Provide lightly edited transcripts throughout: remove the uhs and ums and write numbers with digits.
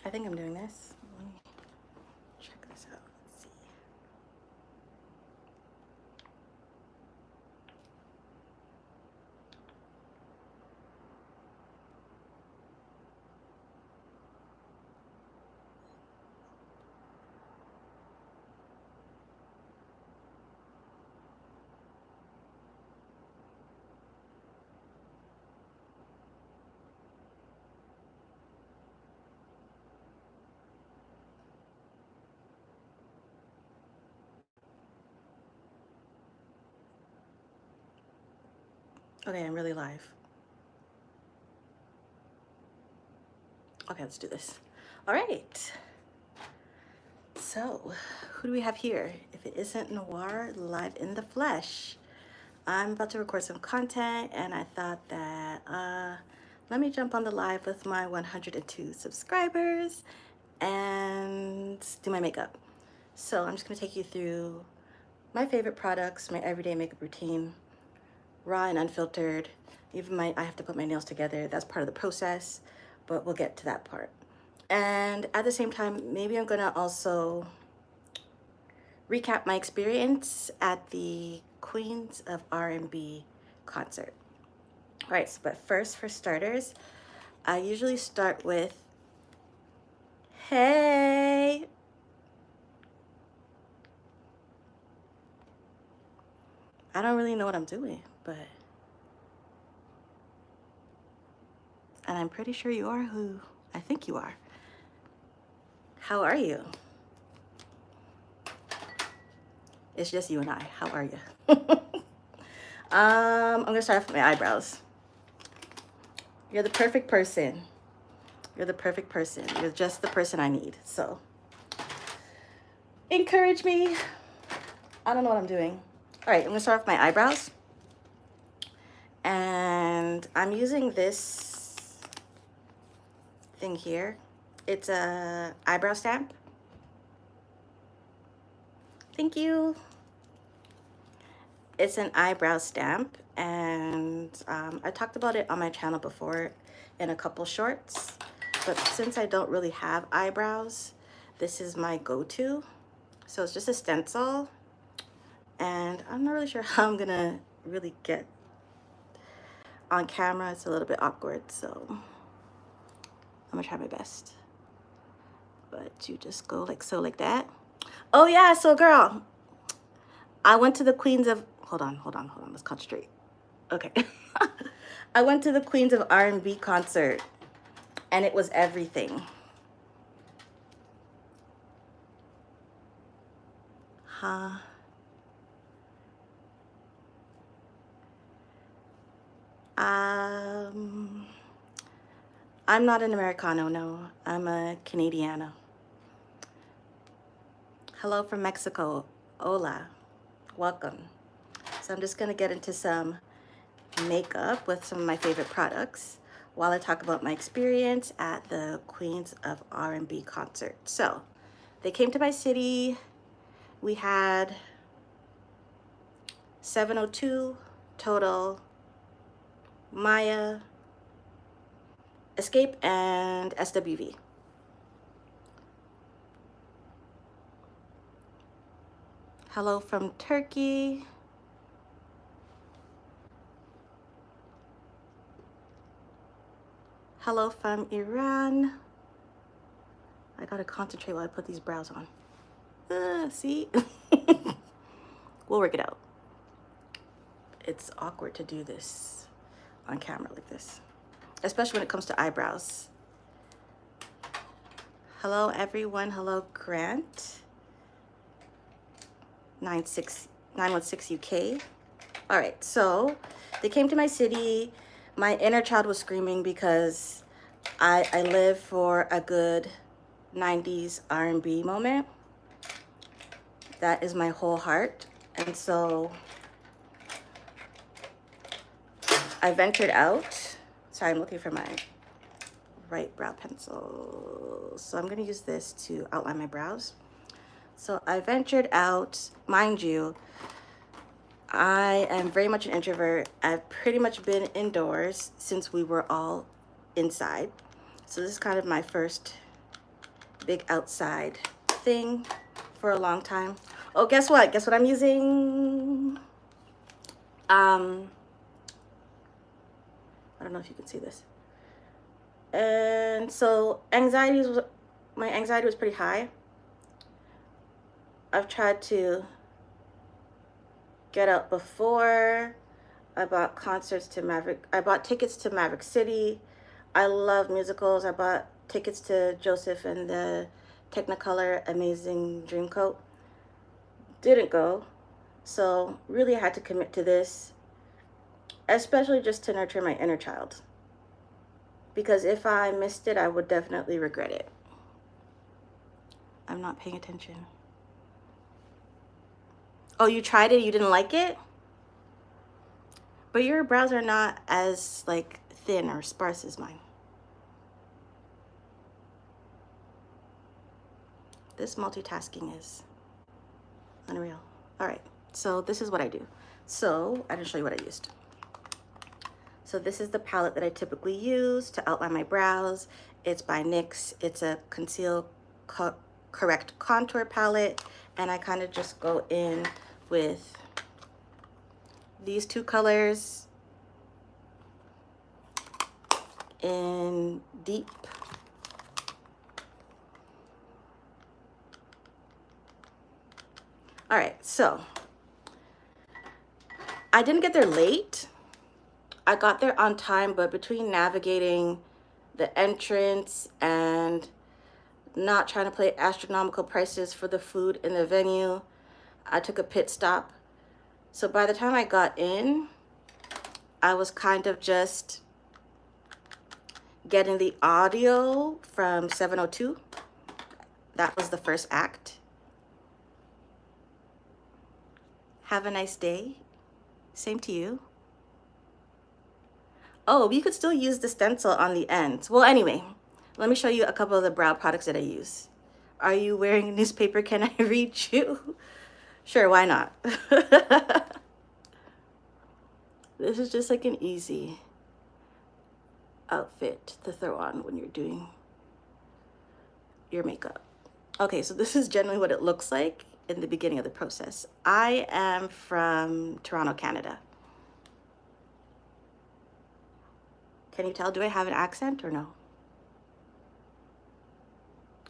I think I'm doing this. Let me check this out. Let's see. Okay, I'm really live. Okay, let's do this. All right. So, who do we have here? If it isn't Noir live in the flesh. I'm about to record some content and I thought that let me jump on the live with my 102 subscribers and do my makeup. So I'm just gonna take you through my favorite products, my everyday makeup routine, raw and unfiltered. Even I have to put my nails together. That's part of the process, but we'll get to that part. And at the same time, maybe I'm gonna also recap my experience at the Queens of R&B concert. All right, but first, for starters, I usually start with, hey. I don't really know what I'm doing, but, and I'm pretty sure you are who I think you are. How are you? It's just you and I. How are you? I'm gonna start off with my eyebrows. You're the perfect person. You're the perfect person. You're just the person I need. So encourage me. I don't know what I'm doing. All right, I'm gonna start off my eyebrows. And I'm using this thing here. It's a eyebrow stamp. Thank you. It's an eyebrow stamp, and I talked about it on my channel before in a couple shorts, but since I don't really have eyebrows, this is my go-to. So it's just a stencil, and I'm not really sure how I'm gonna really get on camera. It's a little bit awkward, so I'm gonna try my best. But you just go like so, like that. Oh yeah, so girl, I went to the Queens of, hold on, let's concentrate. Okay. I went to the Queens of R&B concert, and it was everything. Huh? I'm not an Americano, no. I'm a Canadiana. Hello from Mexico. Hola. Welcome. So I'm just gonna get into some makeup with some of my favorite products while I talk about my experience at the Queens of R&B concert. So they came to my city. We had 702 total, Maya, Xscape, and SWV. Hello from Turkey. Hello from Iran. I gotta concentrate while I put these brows on. See? We'll work it out. It's awkward to do this on camera like this, especially when it comes to eyebrows. Hello everyone. Hello Grant. 916 UK. All right, so they came to my city. My inner child was screaming because I live for a good 90s R&B moment. That is my whole heart. And so I ventured out. Sorry, I'm looking for my right brow pencil. So I'm gonna use this to outline my brows. So I ventured out. Mind you, I am very much an introvert. I've pretty much been indoors since we were all inside. So this is kind of my first big outside thing for a long time. Oh, guess what? Guess what I'm using? I don't know if you can see this. And so my anxiety was pretty high. I've tried to get out before. I bought tickets to Maverick City. I love musicals. I bought tickets to Joseph and the Technicolor Amazing Dreamcoat. Didn't go. So really I had to commit to this, especially just to nurture my inner child. Because if I missed it, I would definitely regret it. I'm not paying attention. Oh, you tried it? You didn't like it? But your brows are not as like thin or sparse as mine. This multitasking is unreal. All right, so this is what I do. So I didn't show you what I used. So this is the palette that I typically use to outline my brows. It's by NYX. It's a Conceal Correct Contour palette. And I kind of just go in with these two colors in deep. All right, so I didn't get there late. I got there on time, but between navigating the entrance and not trying to pay astronomical prices for the food in the venue, I took a pit stop. So by the time I got in, I was kind of just getting the audio from 702. That was the first act. Have a nice day. Same to you. Oh, you could still use the stencil on the end. Well, anyway, let me show you a couple of the brow products that I use. Are you wearing a newspaper? Can I read you? Sure, why not? This is just like an easy outfit to throw on when you're doing your makeup. Okay, so this is generally what it looks like in the beginning of the process. I am from Toronto, Canada. Can you tell, do I have an accent or no?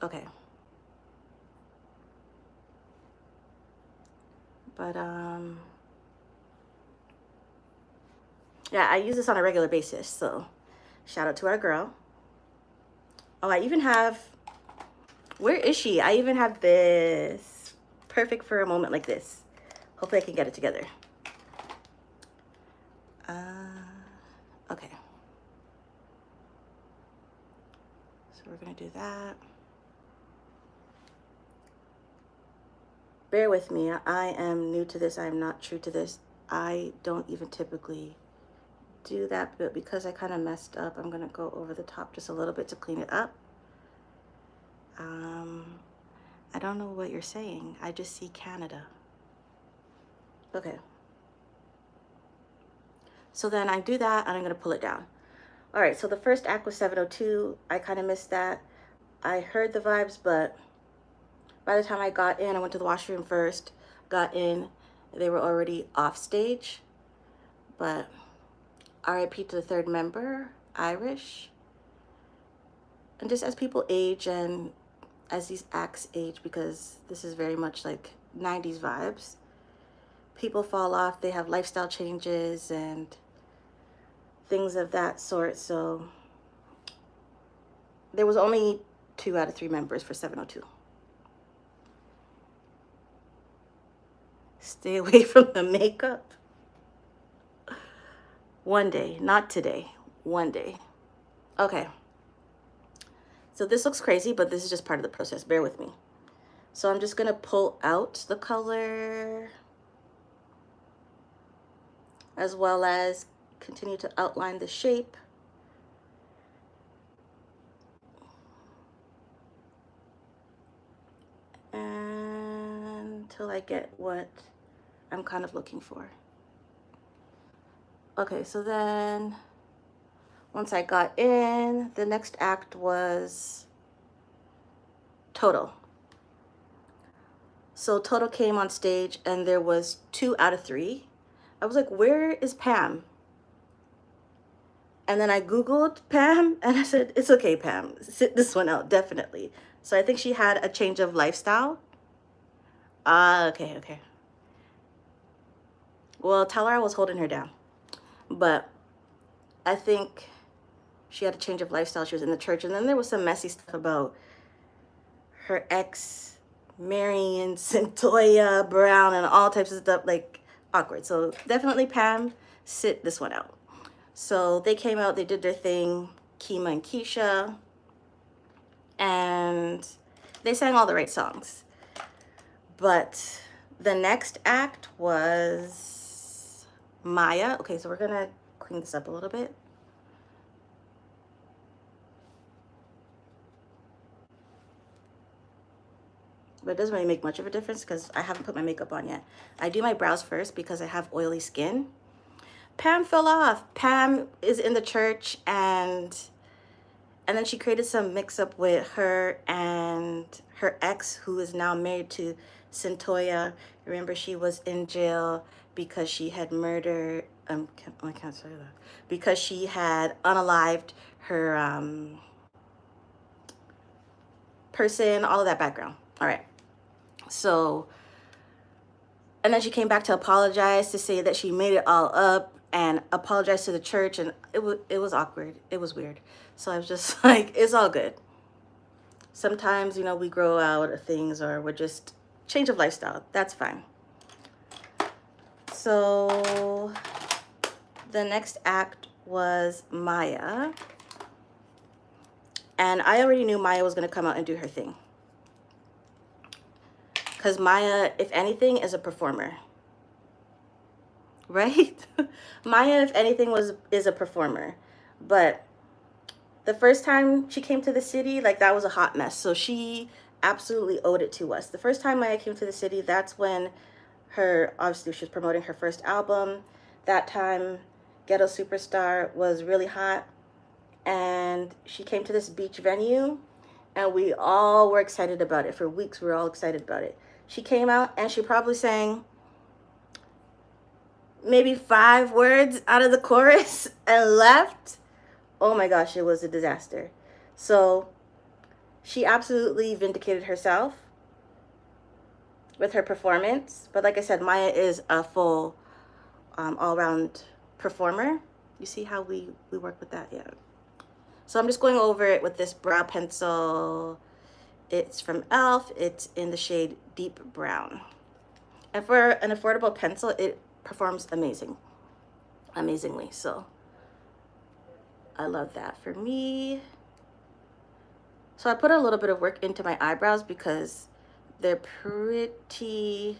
Okay. But yeah, I use this on a regular basis, so shout out to our girl. Oh, I even have, where is she? I even have this, perfect for a moment like this. Hopefully I can get it together. Okay. So we're gonna do that. Bear with me, I am new to this, I am not true to this. I don't even typically do that, but because I kind of messed up, I'm gonna go over the top just a little bit to clean it up. I don't know what you're saying. I just see Canada. Okay. So then I do that and I'm gonna pull it down. All right, so the first act was 702. I kind of missed that. I heard the vibes, but by the time I got in, I went to the washroom first, got in, they were already off stage. But RIP to the third member, Irish. And just as people age and as these acts age, because this is very much like 90s vibes, people fall off, they have lifestyle changes and things of that sort. So there was only 2 out of 3 members for 702. Stay away from the makeup. One day, not today, one day. Okay. So this looks crazy, but this is just part of the process. Bear with me. So I'm just gonna pull out the color as well as continue to outline the shape. Until I get what I'm kind of looking for. Okay, so then once I got in, the next act was Total. So Total came on stage and there was 2 out of 3. I was like, where is Pam? And then I Googled Pam and I said, it's okay, Pam. Sit this one out, definitely. So I think she had a change of lifestyle. Ah, okay, okay. Well, tell her I was holding her down. But I think she had a change of lifestyle. She was in the church. And then there was some messy stuff about her ex marrying Centoya Brown and all types of stuff, like awkward. So definitely Pam, sit this one out. So they came out, they did their thing, Kima and Keisha, and they sang all the right songs. But the next act was Maya. Okay, so we're gonna clean this up a little bit. But it doesn't really make much of a difference because I haven't put my makeup on yet. I do my brows first because I have oily skin. Pam fell off. Pam is in the church and then she created some mix-up with her and her ex, who is now married to Centoya. Remember, she was in jail because she had murdered, I can't say that, because she had unalived her person, all of that background. All right. So, and then she came back to apologize, to say that she made it all up and apologize to the church, and it was awkward. It was weird. So I was just like, it's all good. Sometimes, you know, we grow out of things, or we're just change of lifestyle. That's fine. So the next act was Maya. And I already knew Maya was going to come out and do her thing. Because Maya, if anything, is a performer. Right? Maya, if anything, is a performer. But the first time she came to the city, like, that was a hot mess. So she absolutely owed it to us. The first time Maya came to the city, that's when obviously she was promoting her first album. That time, Ghetto Superstar was really hot. And she came to this beach venue, and we all were excited about it. For weeks, we were all excited about it. She came out, and she probably sang maybe 5 words out of the chorus and left. Oh my gosh, it was a disaster. So she absolutely vindicated herself with her performance. But like I said, Maya is a full all-round performer. You see how we work with that? Yeah. So I'm just going over it with this brow pencil. It's from e.l.f. It's in the shade Deep Brown. And for an affordable pencil, it performs amazingly. So I love that for me. So I put a little bit of work into my eyebrows because they're pretty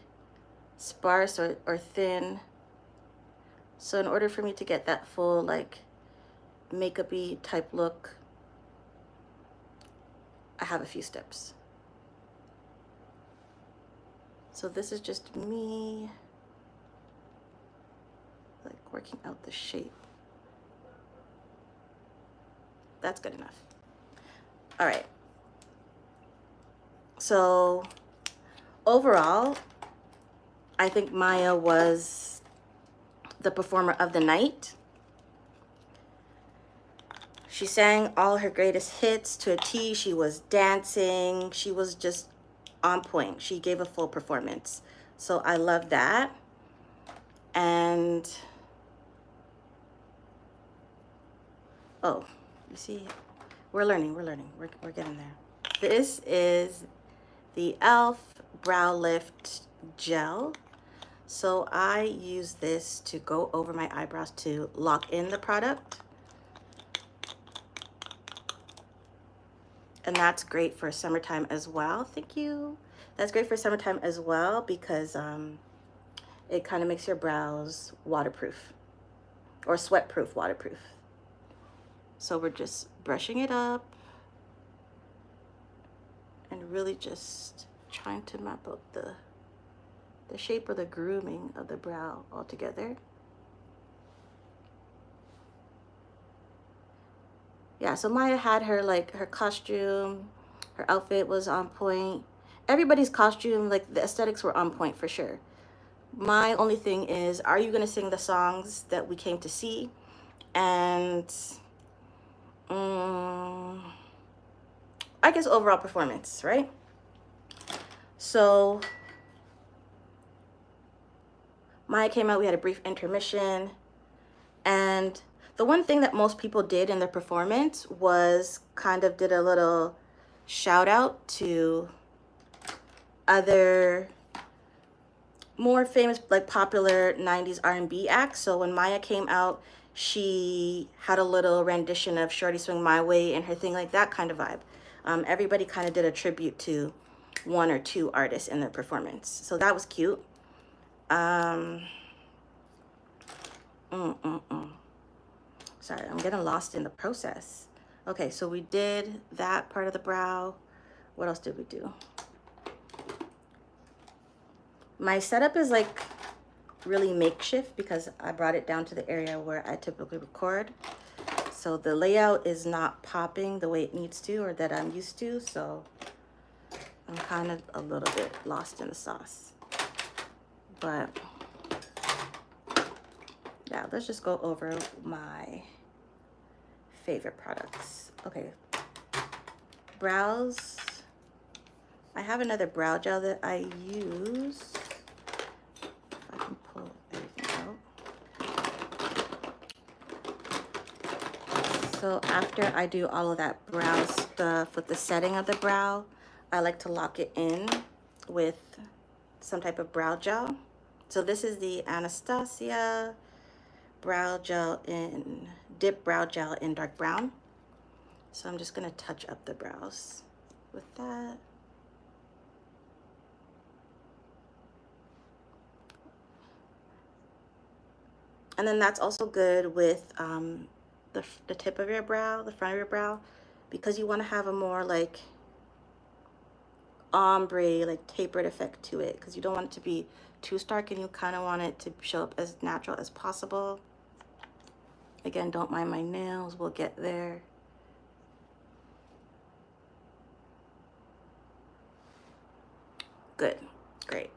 sparse or thin. So in order for me to get that full, like, makeup-y type look, I have a few steps. So this is just me, like, working out the shape. That's good enough. All right. So overall, I think Maya was the performer of the night. She sang all her greatest hits to a T. She was dancing. She was just on point. She gave a full performance. So I love that. And, oh, you see, we're learning. We're getting there. This is the e.l.f. Brow Lift Gel. So I use this to go over my eyebrows to lock in the product. And that's great for summertime as well. Thank you. That's great for summertime as well because it kind of makes your brows waterproof, or sweat-proof, waterproof. So we're just brushing it up and really just trying to map out the shape or the grooming of the brow altogether. Yeah, so Maya had her, like, her costume Her outfit was on point. Everybody's costume, like the aesthetics were on point for sure. My only thing is, are you gonna sing the songs that we came to see? And I guess overall performance, right? So Maya came out, we had a brief intermission, and the one thing that most people did in their performance was kind of did a little shout out to other more famous, like popular 90s R&B acts. So when Maya came out, she had a little rendition of Shorty Swing My Way and her thing, like that kind of vibe. Everybody kind of did a tribute to one or two artists in their performance. So that was cute. Sorry, I'm getting lost in the process. Okay, so we did that part of the brow. What else did we do? My setup is like really makeshift because I brought it down to the area where I typically record. So the layout is not popping the way it needs to or that I'm used to. So I'm kind of a little bit lost in the sauce. But yeah, let's just go over my favorite products. Okay, brows. I have another brow gel that I use. If I can pull everything out. So after I do all of that brow stuff with the setting of the brow, I like to lock it in with some type of brow gel. So this is the Anastasia brow gel in dip brow gel in dark brown. So I'm just gonna touch up the brows with that. And then that's also good with the tip of your brow, the front of your brow, because you want to have a more like ombre, like tapered effect to it, because you don't want it to be too stark and you kind of want it to show up as natural as possible. Again, don't mind my nails, we'll get there. Good, great.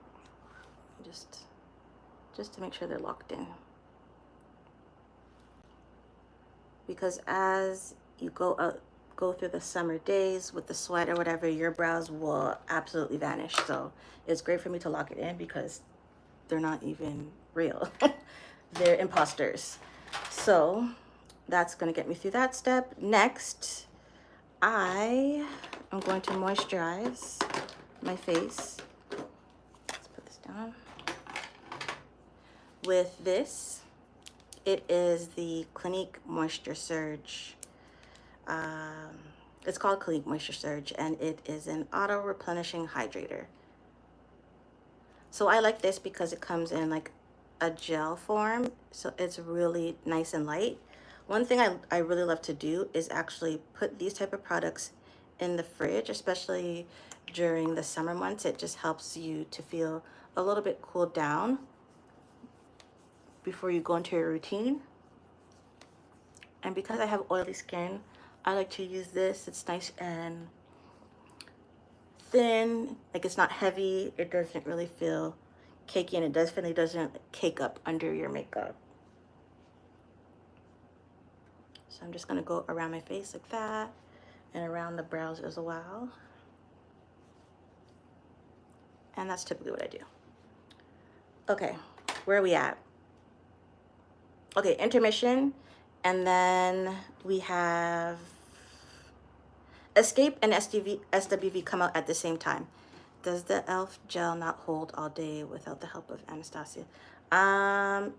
Just to make sure they're locked in. Because as you go through the summer days with the sweat or whatever, your brows will absolutely vanish. So it's great for me to lock it in because they're not even real. They're imposters. So that's gonna get me through that step. Next, I am going to moisturize my face. Let's put this down. With this, it is the Clinique Moisture Surge. It's called Clinique Moisture Surge, and it is an auto-replenishing hydrator. So I like this because it comes in like a gel form, so it's really nice and light. One thing I really love to do is actually put these type of products in the fridge, especially during the summer months. It just helps you to feel a little bit cooled down before you go into your routine. And because I have oily skin, I like to use this. It's nice and thin, like it's not heavy. It doesn't really feel cakey, and it definitely doesn't cake up under your makeup. So I'm just gonna go around my face like that and around the brows as well. And that's typically what I do. Okay, where are we at? Okay, intermission, and then we have Xscape and SWV come out at the same time. Does the e.l.f. gel not hold all day without the help of Anastasia?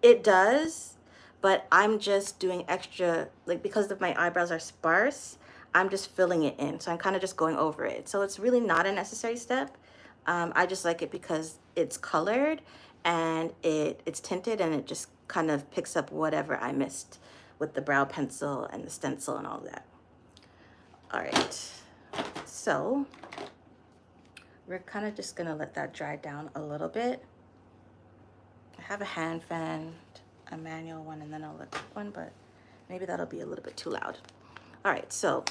It does, but I'm just doing extra, like because of my eyebrows are sparse, I'm just filling it in. So I'm kind of just going over it. So it's really not a necessary step. I just like it because it's colored and it's tinted, and it just kind of picks up whatever I missed with the brow pencil and the stencil and all of that. All right, so we're kind of just gonna let that dry down a little bit. I have a hand fan, a manual one, and then an electric one, but maybe that'll be a little bit too loud. All right, so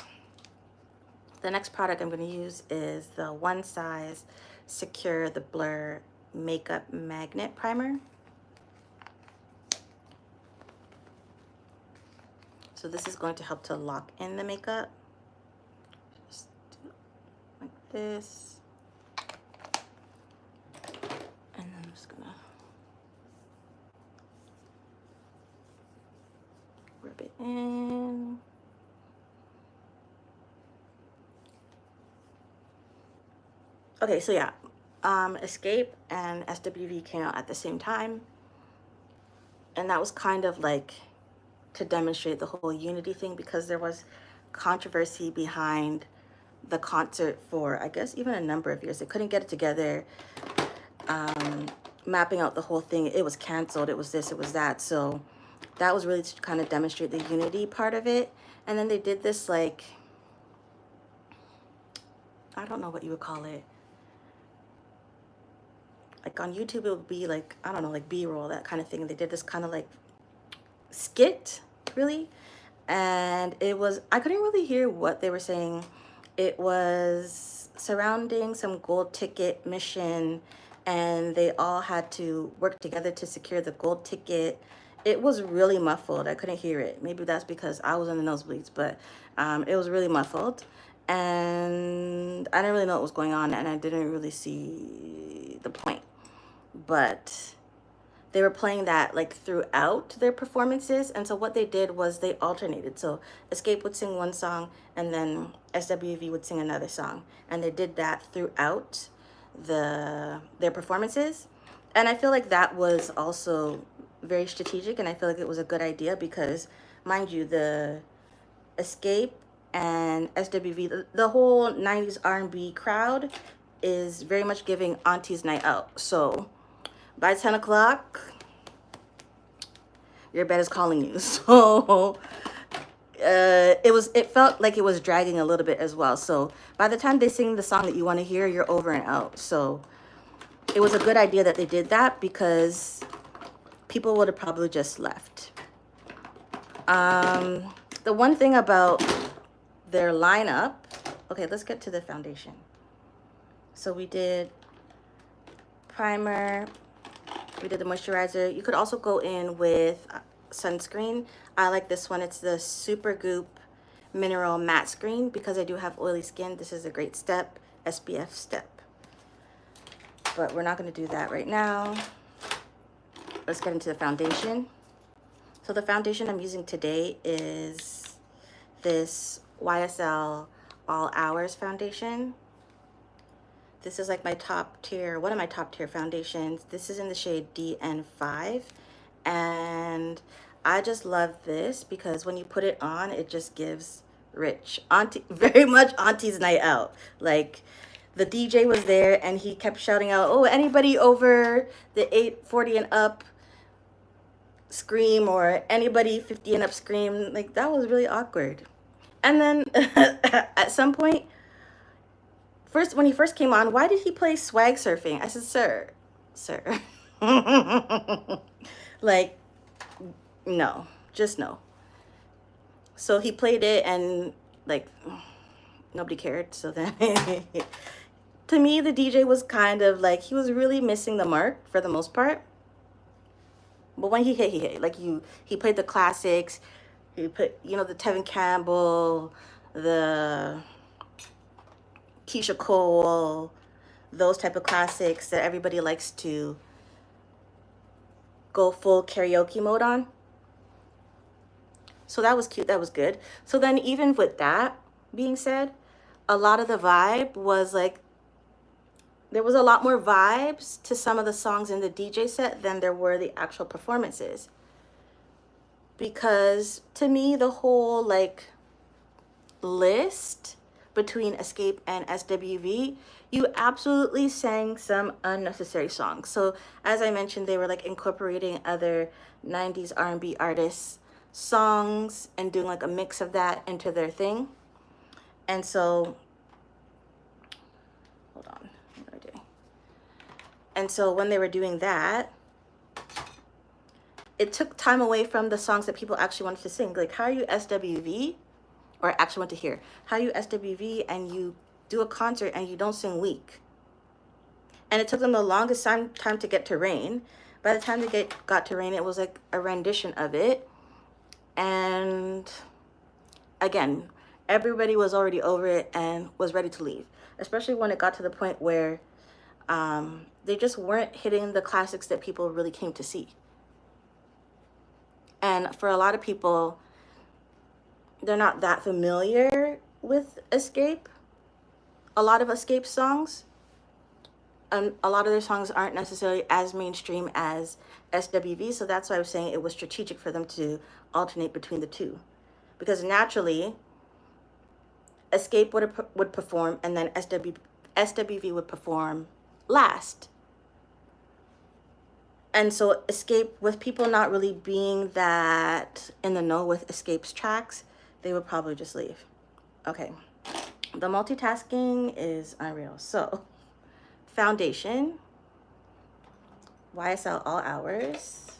The next product I'm going to use is the One Size Secure the Blur Makeup Magnet Primer. So this is going to help to lock in the makeup. Just do it like this. And then I'm just going to rub it in. Okay, so yeah, Xscape and SWV came out at the same time. And that was kind of like to demonstrate the whole unity thing, because there was controversy behind the concert for, I guess, even a number of years. They couldn't get it together, mapping out the whole thing. It was canceled, it was this, it was that. So that was really to kind of demonstrate the unity part of it. And then they did this, like, I don't know what you would call it. Like on YouTube, it would be like, I don't know, like B-roll, that kind of thing. They did this kind of like skit, really. And it was, I couldn't really hear what they were saying. It was surrounding some gold ticket mission, and they all had to work together to secure the gold ticket. It was really muffled. I couldn't hear it. Maybe that's because I was in the nosebleeds, but it was really muffled. And I didn't really know what was going on, and I didn't really see the point. But they were playing that like throughout their performances, and so what they did was they alternated. So Xscape would sing one song, and then SWV would sing another song, and they did that throughout their performances. And I feel like that was also very strategic, and I feel like it was a good idea because, mind you, the Xscape and SWV, the whole 90s R&B crowd is very much giving Auntie's Night Out. So by 10 o'clock, your bed is calling you. So it felt like it was dragging a little bit as well. So by the time they sing the song that you want to hear, you're over and out. So it was a good idea that they did that, because people would have probably just left. The one thing about their lineup, okay, let's get to the foundation. So we did primer, we did the moisturizer. You could also go in with sunscreen. I like this one. It's the Super Goop Mineral Matte Screen, because I do have oily skin. This is a great step, SPF step. But we're not going to do that right now. Let's get into the foundation. So the foundation I'm using today is this YSL All Hours foundation. This is like my top tier, one of my top tier foundations. This is in the shade DN5. And I just love this because when you put it on, it just gives rich. Auntie, very much Auntie's Night Out. Like, the DJ was there and he kept shouting out, oh, anybody over the 840 and up scream, or anybody 50 and up scream. Like, that was really awkward. And then at some point, when he first came on, why did he play Swag Surfing? I said, sir. Like, no, just no. So he played it and like nobody cared. So then to me, the DJ was kind of like, he was really missing the mark for the most part. But when he hit. Like, he played the classics. He put, you know, the Tevin Campbell, the Keisha Cole, those type of classics that everybody likes to go full karaoke mode on. So that was cute, that was good. So then even with that being said, a lot of the vibe was like, there was a lot more vibes to some of the songs in the DJ set than there were the actual performances. Because to me, the whole like list between Xscape and SWV, you absolutely sang some unnecessary songs. So as I mentioned, they were like incorporating other 90s R&B artists' songs and doing like a mix of that into their thing. And so, hold on, what am I doing? And so when they were doing that, it took time away from the songs that people actually wanted to sing. Like, how are you SWV? or actually went to here. How you SWV and you do a concert and you don't sing weak. And it took them the longest time to get to Rain. By the time they got to Rain, it was like a rendition of it. And again, everybody was already over it and was ready to leave. Especially when it got to the point where they just weren't hitting the classics that people really came to see. And for a lot of people, they're not that familiar with Xscape. A lot of Xscape songs, a lot of their songs aren't necessarily as mainstream as SWV, so that's why I was saying it was strategic for them to alternate between the two. Because naturally, Xscape would perform, and then SWV would perform last. And so Xscape, with people not really being that in the know with Xscape's tracks, they would probably just leave. Okay, the multitasking is unreal. So, foundation, YSL all hours,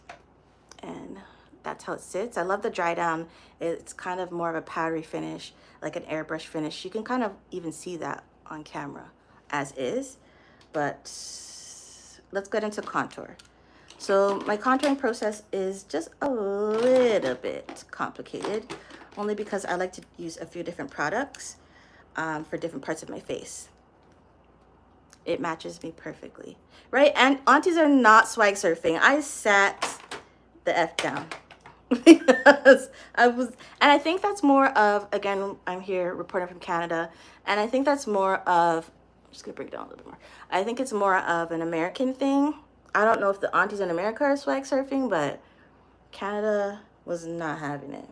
and that's how it sits. I love the dry down. It's kind of more of a powdery finish, like an airbrush finish. You can kind of even see that on camera as is, but let's get into contour. So my contouring process is just a little bit complicated, only because I like to use a few different products for different parts of my face. It matches me perfectly, right? And aunties are not swag surfing. I sat the F down because and I think that's more of, again, I'm here reporting from Canada, and I think that's more of, I'm just gonna bring it down a little bit more. I think it's more of an American thing. I don't know if the aunties in America are swag surfing, but Canada was not having it.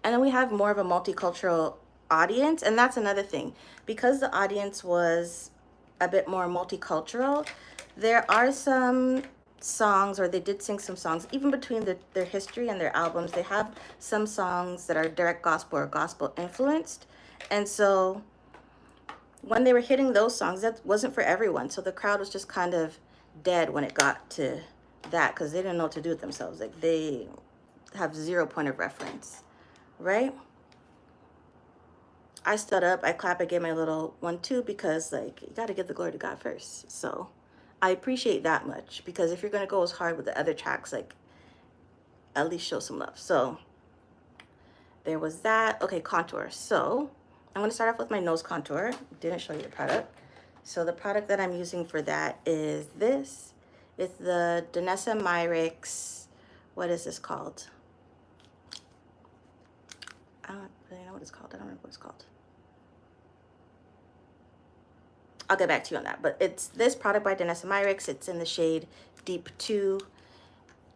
And then we have more of a multicultural audience, and that's another thing. Because the audience was a bit more multicultural, there are some songs, or they did sing some songs, even between their history and their albums, they have some songs that are direct gospel or gospel influenced. And so when they were hitting those songs, that wasn't for everyone. So the crowd was just kind of dead when it got to that, because they didn't know what to do with themselves. Like, they have 0 point of reference, right? I stood up, I clapped, I gave my little 1-2, because like, you got to give the glory to God first. So I appreciate that much, because if you're going to go as hard with the other tracks, like, at least show some love. So there was that. Okay, contour. So I'm going to start off with my nose contour. Didn't show you the product. So the product that I'm using for that is this. It's the Danessa Myricks. What is this called? I don't really know what it's called. I don't remember what it's called. I'll get back to you on that. But it's this product by Danessa Myricks. It's in the shade Deep 2.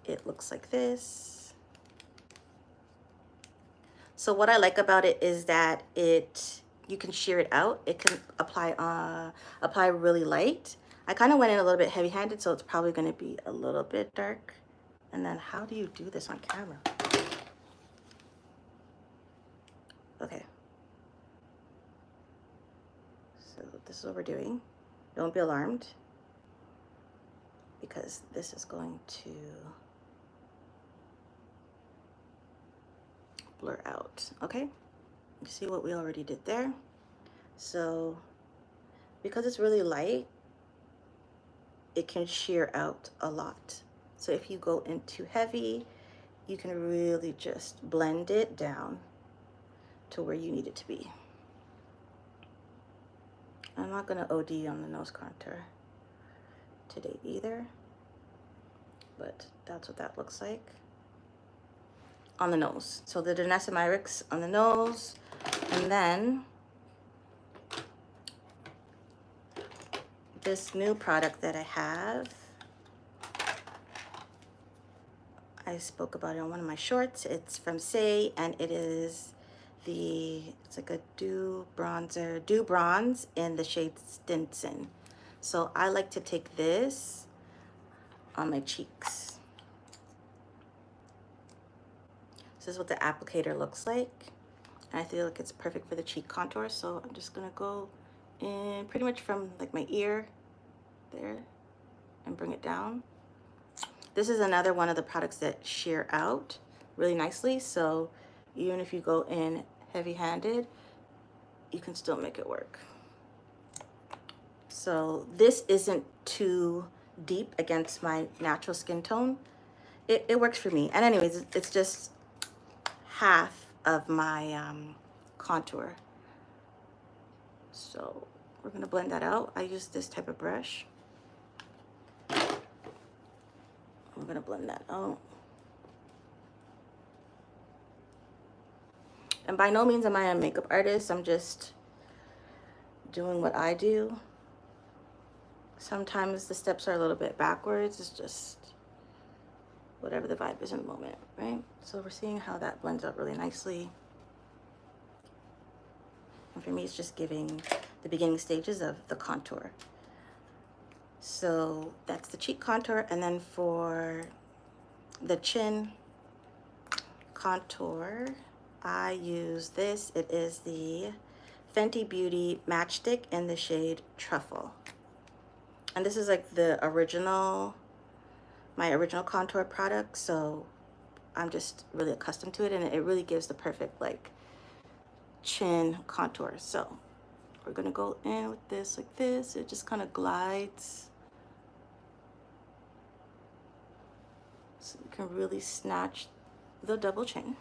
It looks like this. So what I like about it is that you can sheer it out. It can apply really light. I kind of went in a little bit heavy-handed, so it's probably going to be a little bit dark. And then how do you do this on camera? Okay. So this is what we're doing. Don't be alarmed, because this is going to blur out. Okay, you see what we already did there. So because it's really light, it can sheer out a lot. So if you go in too heavy, you can really just blend it down to where you need it to be. I'm not gonna OD on the nose contour today either, but that's what that looks like on the nose. So the Danessa Myricks on the nose, and then this new product that I have, I spoke about it on one of my shorts. It's from Say, and it is it's like a dew bronze in the shade Stinson. So I like to take this on my cheeks. This is what the applicator looks like. And I feel like it's perfect for the cheek contour. So I'm just gonna go in pretty much from like my ear there and bring it down. This is another one of the products that sheer out really nicely. So even if you go in heavy-handed, you can still make it work. So this isn't too deep against my natural skin tone. It works for me. And anyways, it's just half of my contour. So we're gonna blend that out. I use this type of brush. I'm gonna blend that out. And by no means am I a makeup artist. I'm just doing what I do. Sometimes the steps are a little bit backwards. It's just whatever the vibe is in the moment, right? So we're seeing how that blends out really nicely. And for me, it's just giving the beginning stages of the contour. So that's the cheek contour. And then for the chin contour, I use this. It is the Fenty Beauty Matchstick in the shade Truffle. And this is like the original, my original contour product. So I'm just really accustomed to it, and it really gives the perfect like chin contour. So we're gonna go in with this like this. It just kind of glides. So you can really snatch the double chin.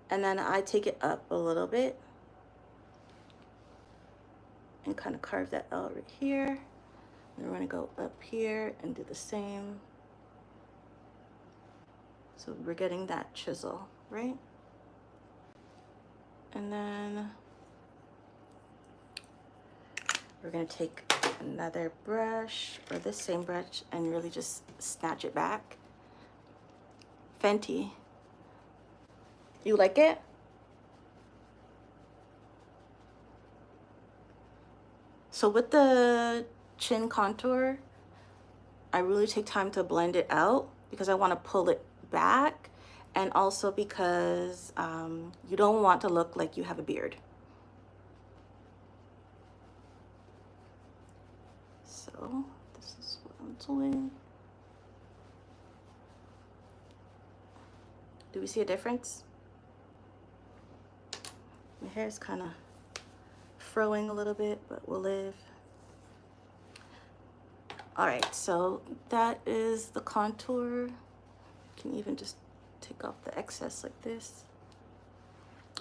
And then I take it up a little bit and kind of carve that out right here. And we're gonna go up here and do the same. So we're getting that chisel, right? And then we're gonna take another brush or this same brush and really just snatch it back. Fenty. You like it? So with the chin contour, I really take time to blend it out because I want to pull it back, and also because you don't want to look like you have a beard. So this is what I'm doing. Do we see a difference? My hair is kind of froing a little bit, but we'll live. All right, so that is the contour. You can even just take off the excess like this.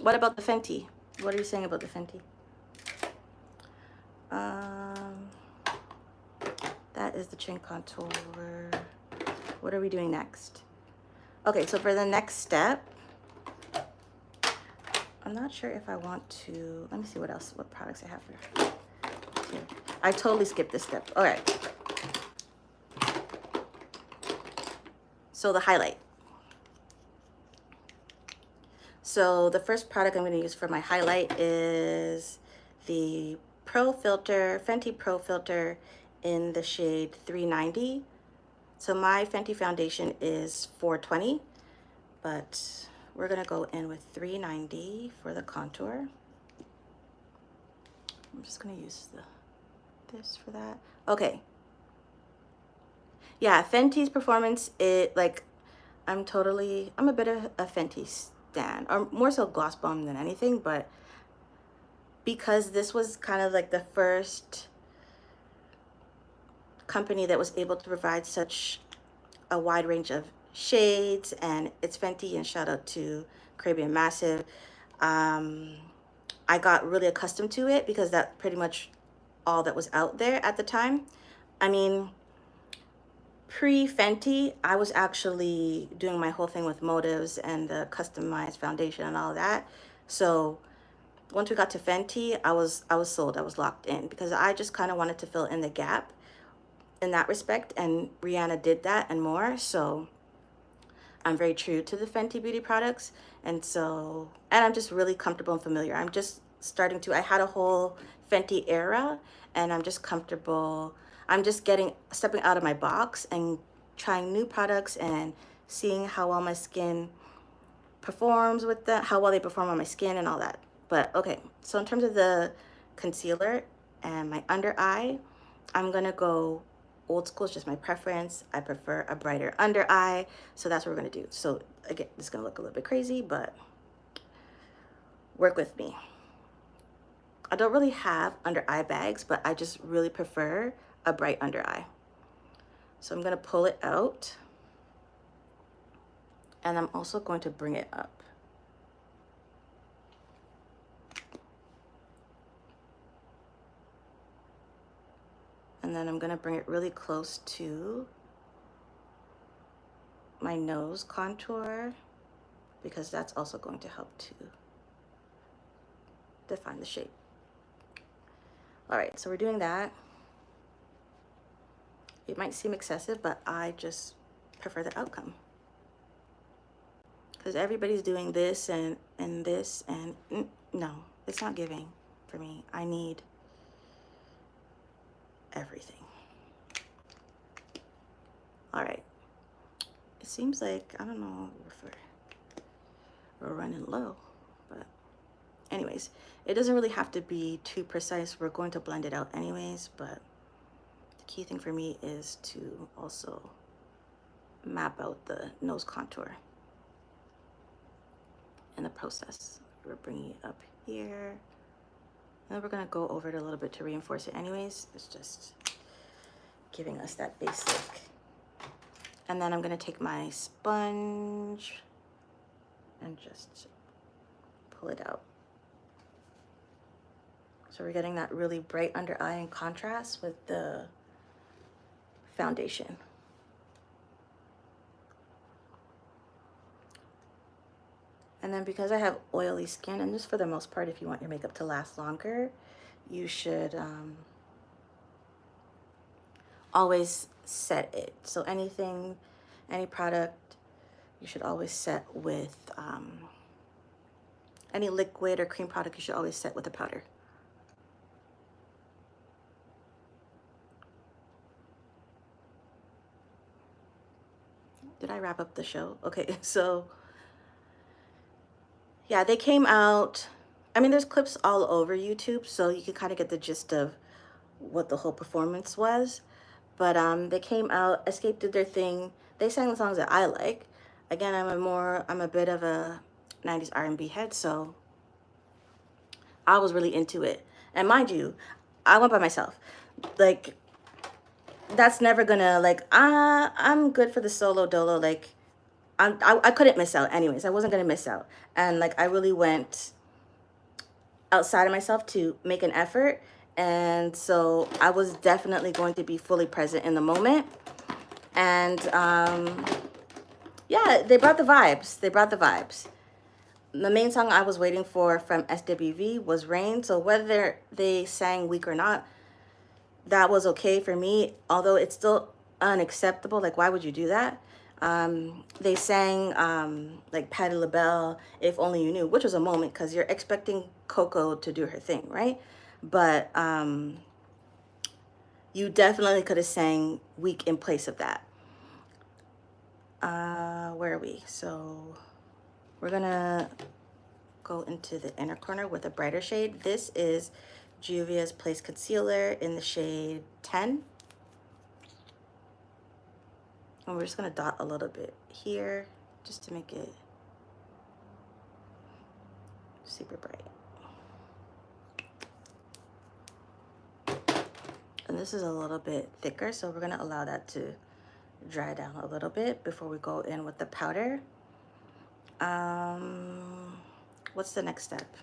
What about the Fenty? What are you saying about the Fenty? That is the chin contour. What are we doing next? Okay, so for the next step, I'm not sure if I want to, let me see what else, what products I have here. I totally skipped this step. All right. So the highlight. So the first product I'm going to use for my highlight is the Pro Filter, Fenty Pro Filter in the shade 390. So my Fenty foundation is 420, but we're gonna go in with 390 for the contour. I'm just gonna use this for that. Okay. Yeah, Fenty's performance, I'm a bit of a Fenty stan, or more so Gloss Bomb than anything, but because this was kind of like the first company that was able to provide such a wide range of shades, and it's Fenty, and shout out to Caribbean Massive. I got really accustomed to it because that's pretty much all that was out there at the time. I mean, pre-Fenty, I was actually doing my whole thing with motives and the customized foundation and all that. So once we got to Fenty, I was sold. I was locked in because I just kind of wanted to fill in the gap in that respect, and Rihanna did that and more. So I'm very true to the Fenty Beauty products, and I'm just really comfortable and familiar. I'm just starting to, I had a whole Fenty era, and I'm just comfortable. I'm just stepping out of my box and trying new products and seeing how well my skin performs with that, how well they perform on my skin and all that. But okay, so in terms of the concealer and my under eye, I'm gonna go old school. It's just my preference. I prefer a brighter under eye, so that's what we're gonna do. So again, this is gonna look a little bit crazy, but work with me. I don't really have under eye bags, but I just really prefer a bright under eye. So I'm going to pull it out, and I'm also going to bring it up. And then I'm going to bring it really close to my nose contour, because that's also going to help to define the shape. All right, so we're doing that. It might seem excessive, but I just prefer the outcome. Because everybody's doing this and this, and no, it's not giving for me. I need everything. All right. It seems like, I don't know if we're running low, but anyways, it doesn't really have to be too precise. We're going to blend it out anyways, but the key thing for me is to also map out the nose contour in the process. We're bringing it up here, and then we're going to go over it a little bit to reinforce it anyways. It's just giving us that basic. And then I'm going to take my sponge and just pull it out. So we're getting that really bright under eye in contrast with the foundation. And then because I have oily skin, and just for the most part, if you want your makeup to last longer, you should always set it. So anything, any product, you should always set with, any liquid or cream product, you should always set with a powder. Did I wrap up the show? Okay, so yeah, they came out. I mean, there's clips all over YouTube, so you can kind of get the gist of what the whole performance was. But they came out, Xscape did their thing. They sang the songs that I like. Again, I'm a bit of a 90s R&B head, so I was really into it. And mind you, I went by myself. Like, that's never gonna, like, I'm good for the solo dolo. Like, I couldn't miss out anyways. I wasn't gonna miss out. And like, I really went outside of myself to make an effort. And so I was definitely going to be fully present in the moment. And yeah, they brought the vibes. They brought the vibes. The main song I was waiting for from SWV was Rain. So whether they sang weak or not, that was okay for me. Although it's still unacceptable. Like, why would you do that? They sang like Patti LaBelle, If Only You Knew, which was a moment because you're expecting Coco to do her thing, right? But you definitely could have sang Weak in place of that. Where are we? So we're gonna go into the inner corner with a brighter shade. This is Juvia's Place Concealer in the shade 10. And we're just gonna dot a little bit here just to make it super bright. And this is a little bit thicker, so we're gonna allow that to dry down a little bit before we go in with the powder. What's the next step?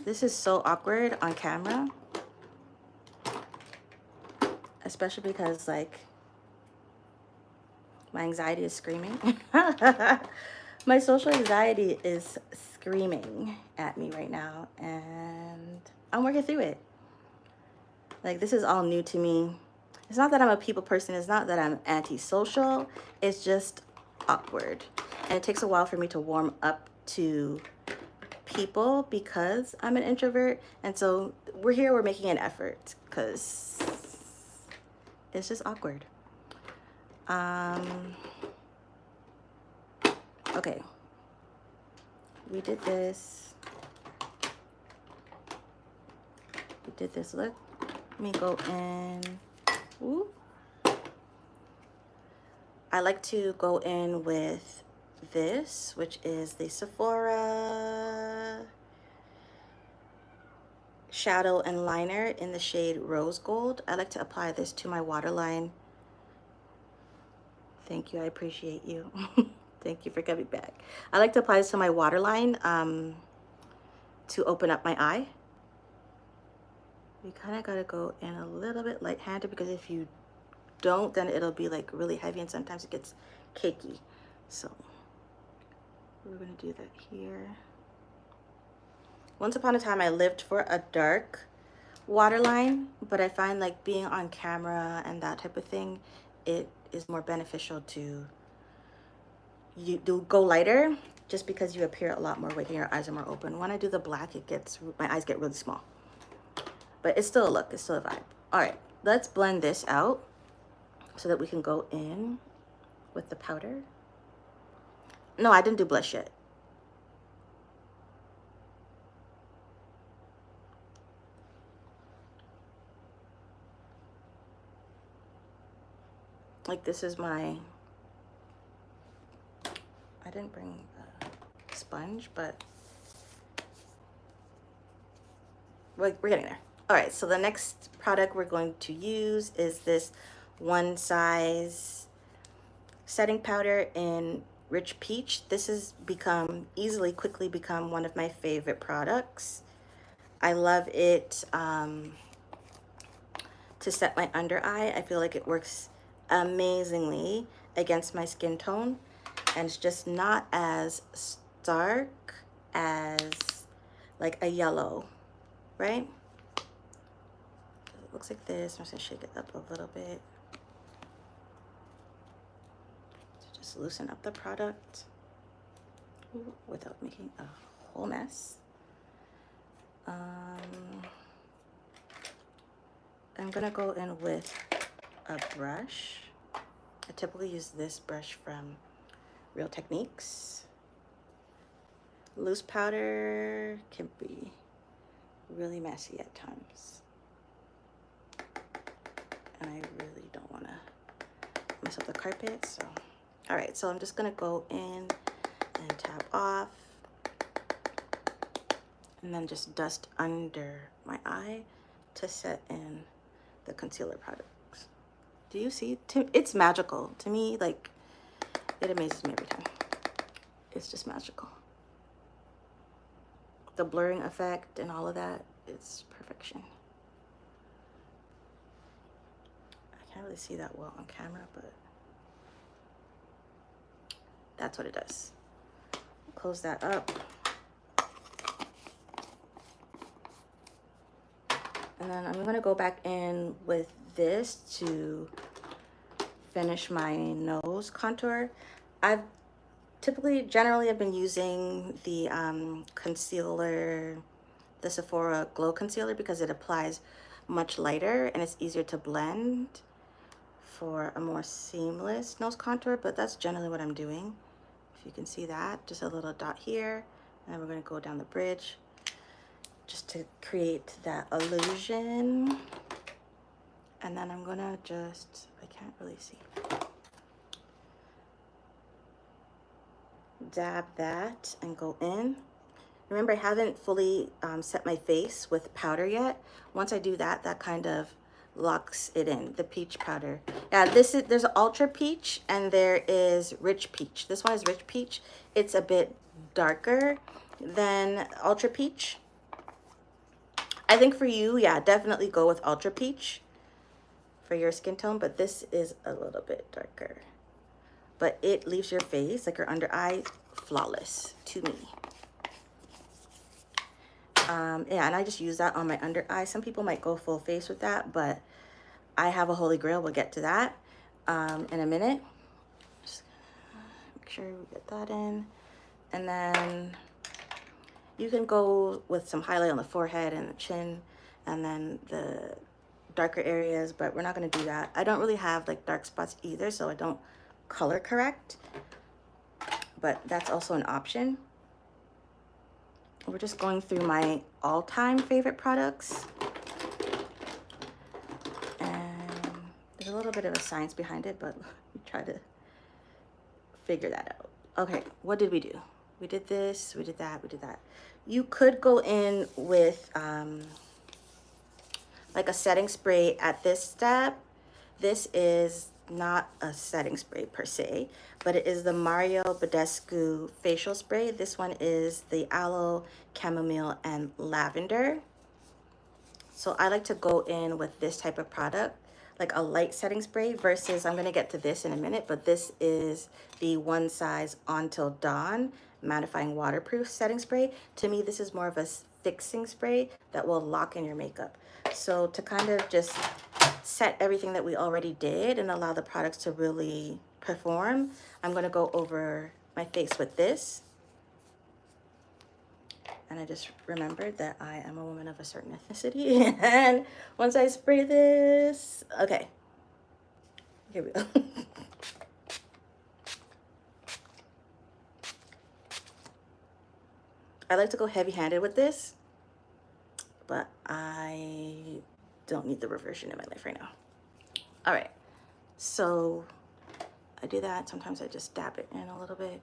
This is so awkward on camera, especially because like my anxiety is screaming. My social anxiety is screaming at me right now, and I'm working through it. Like, this is all new to me. It's not that I'm a people person. It's not that I'm antisocial. It's just awkward. And it takes a while for me to warm up to people because I'm an introvert. And so we're making an effort because it's just awkward. Okay. We did this. Look. Let me go in. Ooh. I like to go in with this, which is the SEPHORA shadow and liner in the shade Rose Gold. I like to apply this to my waterline. Thank you, I appreciate you. Thank you for coming back. I like to apply this to my waterline to open up my eye. You kind of got to go in a little bit light-handed, because if you don't, then it'll be like really heavy and sometimes it gets cakey. So we're going to do that here. Once upon a time, I lived for a dark waterline, but I find like being on camera and that type of thing, it is more beneficial to go lighter, just because you appear a lot more awake and your eyes are more open. When I do the black, my eyes get really small, but it's still a look, it's still a vibe. All right, let's blend this out so that we can go in with the powder. No, I didn't do blush yet. Like, this is my, I didn't bring a sponge, but we're getting there. All right, so the next product we're going to use is this One Size setting powder in Rich Peach. This has quickly become one of my favorite products. I love it to set my under eye. I feel like it works amazingly against my skin tone, and it's just not as stark as like a yellow, right? It looks like this. I'm just gonna shake it up a little bit to just loosen up the product without making a whole mess. I'm gonna go in with a brush. I typically use this brush from Real Techniques. Loose powder can be really messy at times, and I really don't want to mess up the carpet. So, all right, so I'm just gonna go in and tap off, and then just dust under my eye to set in the concealer products. Do you see? It's magical to me. Like, it amazes me every time. It's just magical. The blurring effect and all of that, it's perfection. I can't really see that well on camera, but that's what it does. Close that up. And then I'm gonna go back in with this to finish my nose contour. I've generally have been using the concealer, the Sephora Glow Concealer, because it applies much lighter and it's easier to blend for a more seamless nose contour, but that's generally what I'm doing. If you can see that, just a little dot here, and then we're gonna go down the bridge just to create that illusion. And then I'm gonna just, I can't really see, dab that and go in. Remember, I haven't fully set my face with powder yet. Once I do that, that kind of locks it in, the peach powder. Yeah, there's Ultra Peach and there is Rich Peach. This one is Rich Peach. It's a bit darker than Ultra Peach. I think for you, yeah, definitely go with Ultra Peach for your skin tone, but this is a little bit darker. But it leaves your face, like your under eye, flawless to me. Yeah, and I just use that on my under eye. Some people might go full face with that, but I have a holy grail. We'll get to that in a minute. Just make sure we get that in. And then you can go with some highlight on the forehead and the chin, and then the darker areas, but we're not gonna do that. I don't really have like dark spots either, so I don't color correct, but that's also an option. We're just going through my all-time favorite products, and there's a little bit of a science behind it, but we try to figure that out. Okay, what did we do? We did this, we did that, we did that. You could go in with like a setting spray at this step. This is not a setting spray per se, but it is the Mario Badescu facial spray. This one is the aloe, chamomile, and lavender. So I like to go in with this type of product, like a light setting spray versus, I'm gonna get to this in a minute, but this is the One Size Until Dawn mattifying waterproof setting spray. To me, this is more of a fixing spray that will lock in your makeup. So to kind of just set everything that we already did and allow the products to really perform, I'm gonna go over my face with this. And I just remembered that I am a woman of a certain ethnicity. And once I spray this, okay, here we go. I like to go heavy-handed with this, but I don't need the reversion in my life right now. All right, so I do that. Sometimes I just dab it in a little bit.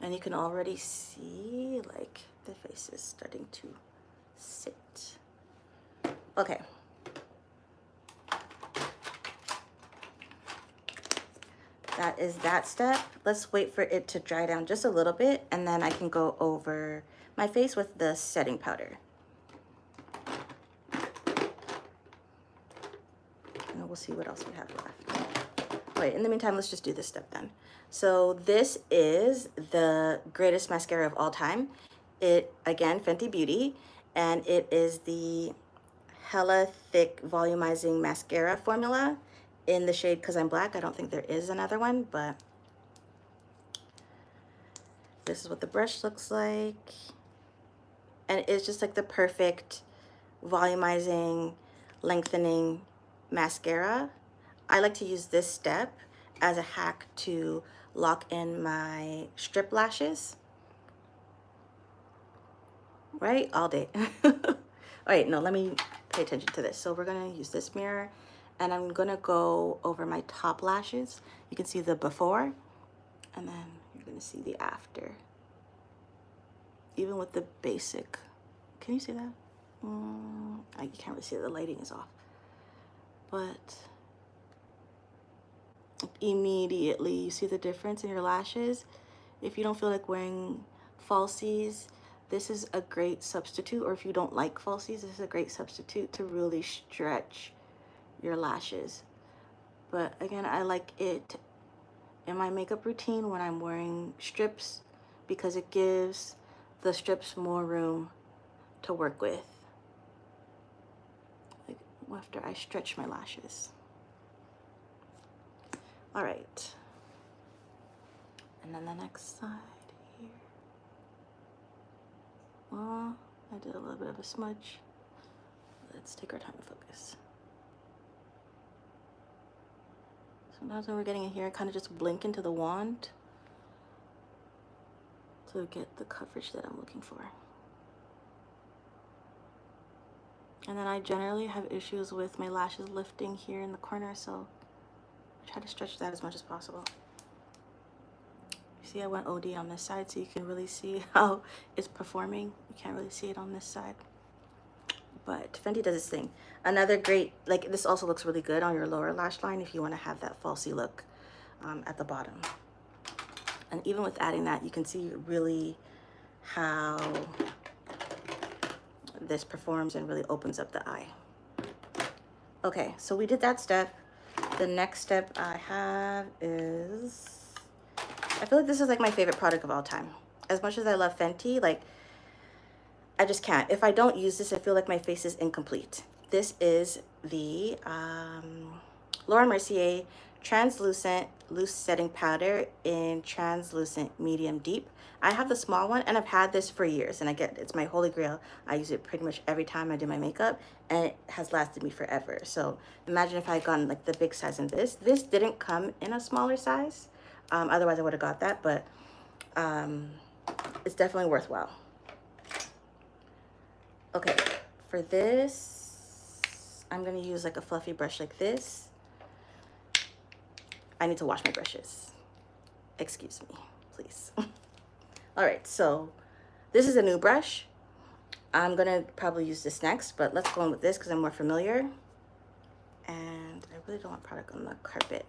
And you can already see like the face is starting to sit. Okay. That is that step. Let's wait for it to dry down just a little bit, and then I can go over my face with the setting powder. And we'll see what else we have left. Wait, in the meantime, let's just do this step then. So this is the greatest mascara of all time. It, again, Fenty Beauty, and it is the Hella Thick Volumizing Mascara formula in the shade Cause I'm Black. I don't think there is another one, but this is what the brush looks like. And it's just like the perfect volumizing, lengthening mascara. I like to use this step as a hack to lock in my strip lashes, right? All day. All right, no, let me pay attention to this. So we're gonna use this mirror, and I'm gonna go over my top lashes. You can see the before, and then you're gonna see the after. Even with the basic, can you see that? You can't really see it, the lighting is off. But immediately you see the difference in your lashes. If you don't feel like wearing falsies, this is a great substitute. Or if you don't like falsies, this is a great substitute to really stretch your lashes. But again, I like it in my makeup routine when I'm wearing strips, because it gives the strips more room to work with, like after I stretch my lashes. All right, and then the next side here. Oh, I did a little bit of a smudge. Let's take our time to focus. Sometimes when we're getting in here, I kind of just blink into the wand to get the coverage that I'm looking for. And then I generally have issues with my lashes lifting here in the corner, so I try to stretch that as much as possible. You see, I went OD on this side, so you can really see how it's performing. You can't really see it on this side, but Fenty does this thing. Another great, like this also looks really good on your lower lash line if you want to have that falsy look at the bottom. And even with adding that, you can see really how this performs and really opens up the eye. Okay, so we did that step. The next step I have is, I feel like this is like my favorite product of all time. As much as I love Fenty, like I just can't. If I don't use this, I feel like my face is incomplete. This is the Laura Mercier Translucent Loose Setting Powder in Translucent Medium Deep. I have the small one, and I've had this for years, and it's my holy grail. I use it pretty much every time I do my makeup, and it has lasted me forever. So imagine if I had gotten like the big size in this. This didn't come in a smaller size. Otherwise I would have got that, but it's definitely worthwhile. Okay, for this, I'm gonna use like a fluffy brush like this. I need to wash my brushes. Excuse me, please. All right, so This is a new brush. I'm gonna probably use this next, but let's go in with this because I'm more familiar. And I really don't want product on the carpet.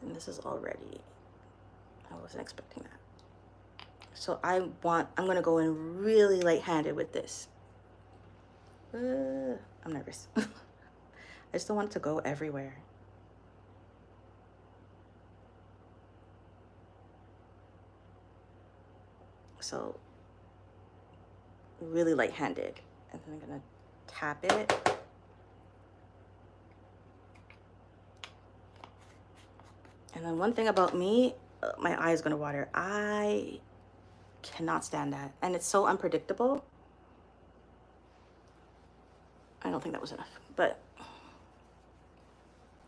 And this is already, I wasn't expecting that. So I'm gonna go in really light-handed with this. I'm nervous. I just don't want it to go everywhere. So really light-handed. And then I'm gonna tap it. And then one thing about me, my eye is gonna water. I cannot stand that. And it's so unpredictable. I don't think that was enough, but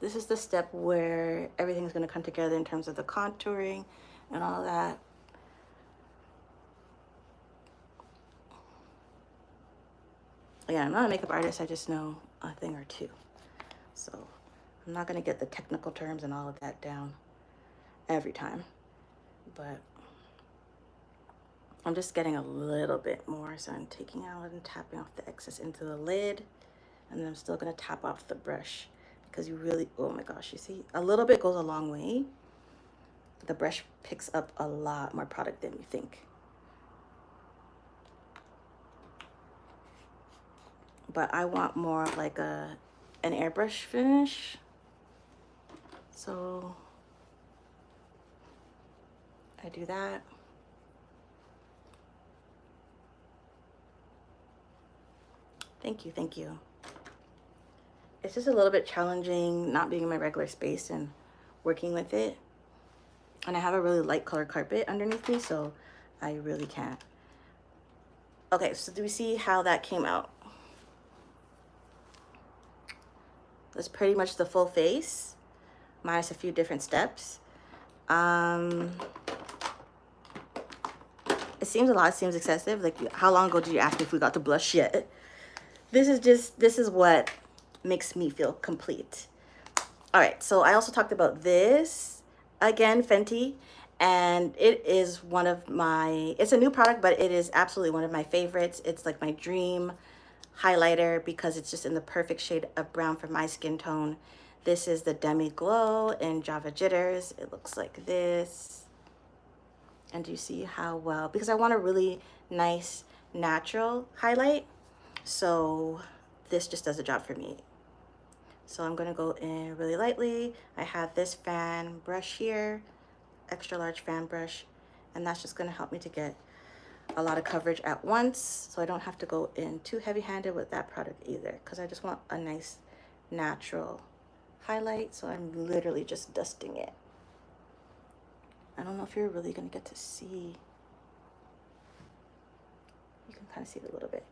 this is the step where everything's gonna come together in terms of the contouring and all that. Yeah, I'm not a makeup artist, I just know a thing or two. So I'm not gonna get the technical terms and all of that down every time, but I'm just getting a little bit more. So I'm taking out and tapping off the excess into the lid, and then I'm still gonna tap off the brush because you really, oh my gosh, you see, a little bit goes a long way. The brush picks up a lot more product than you think. But I want more of like an airbrush finish. So I do that. Thank you, thank you. It's just a little bit challenging not being in my regular space and working with it. And I have a really light color carpet underneath me, so I really can't. Okay, so do we see how that came out? That's pretty much the full face, minus a few different steps. It seems a lot, it seems excessive. Like, how long ago did you ask me if we got to blush yet? This is what makes me feel complete. All right, so I also talked about this, again, Fenty, and it is one of my, it's a new product, but it is absolutely one of my favorites. It's like my dream highlighter because it's just in the perfect shade of brown for my skin tone. This is the Demi Glow in Java Jitters. It looks like this. And do you see how well, because I want a really nice natural highlight, so this just does the job for me. So I'm gonna go in really lightly. I have this fan brush here, extra large fan brush, and that's just gonna help me to get a lot of coverage at once, so I don't have to go in too heavy-handed with that product either, because I just want a nice natural highlight. So I'm literally just dusting it. I don't know if you're really gonna get to see. You can kind of see it a little bit.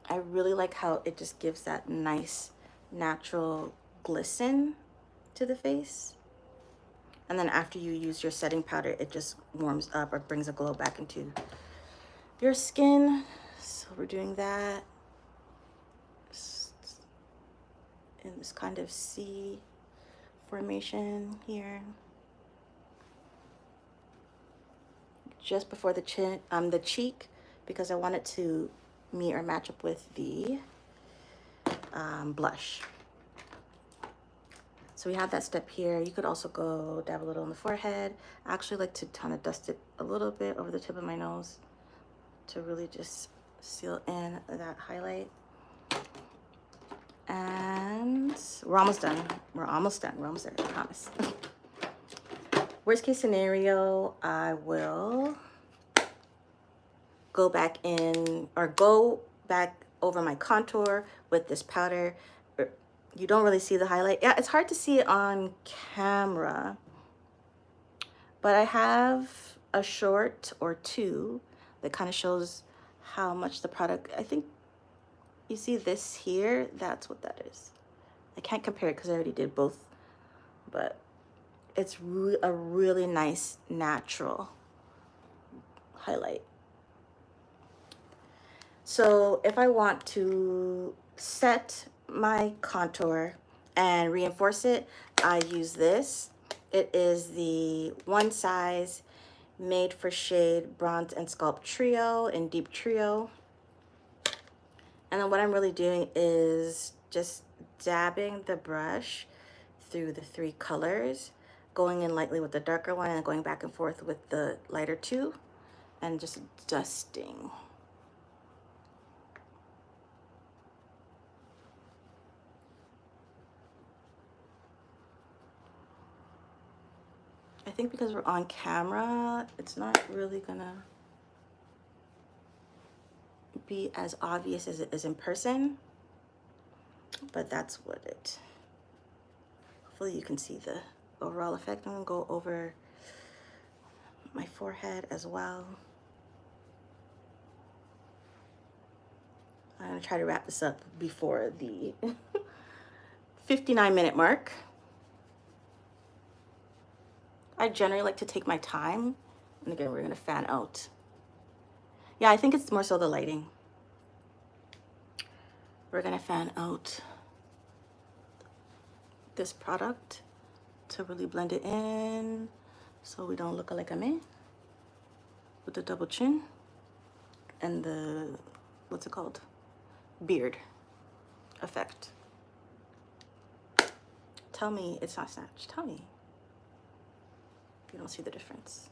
I really like how it just gives that nice natural glisten to the face. And then after you use your setting powder, it just warms up or brings a glow back into your skin. So we're doing that in this kind of C formation here. Just before the chin, the cheek, because I want it to meet or match up with the blush. So we have that step here. You could also go dab a little on the forehead. I actually like to kind of dust it a little bit over the tip of my nose to really just seal in that highlight. And we're almost done. We're almost done. We're almost there, I promise. Worst case scenario, I will go back in or go back over my contour with this powder. You don't really see the highlight. Yeah, it's hard to see it on camera, but I have a short or two that kind of shows how much the product, I think you see this here, that's what that is. I can't compare it because I already did both, but it's a really nice natural highlight. So if I want to set my contour and reinforce it, I use this. It is the One Size Made for Shade Bronze and Sculpt Trio in Deep Trio. And then what I'm really doing is just dabbing the brush through the 3 colors, going in lightly with the darker one and going back and forth with the lighter 2, and just dusting. I think because we're on camera, it's not really gonna be as obvious as it is in person, but that's what it, hopefully you can see the overall effect. I'm gonna go over my forehead as well. I'm gonna try to wrap this up before the 59-minute mark. I generally like to take my time, and again, we're gonna fan out. Yeah, I think it's more so the lighting. We're gonna fan out this product to really blend it in so we don't look like a man with the double chin and the, what's it called? Beard effect. Tell me it's not snatched. Tell me if you don't see the difference.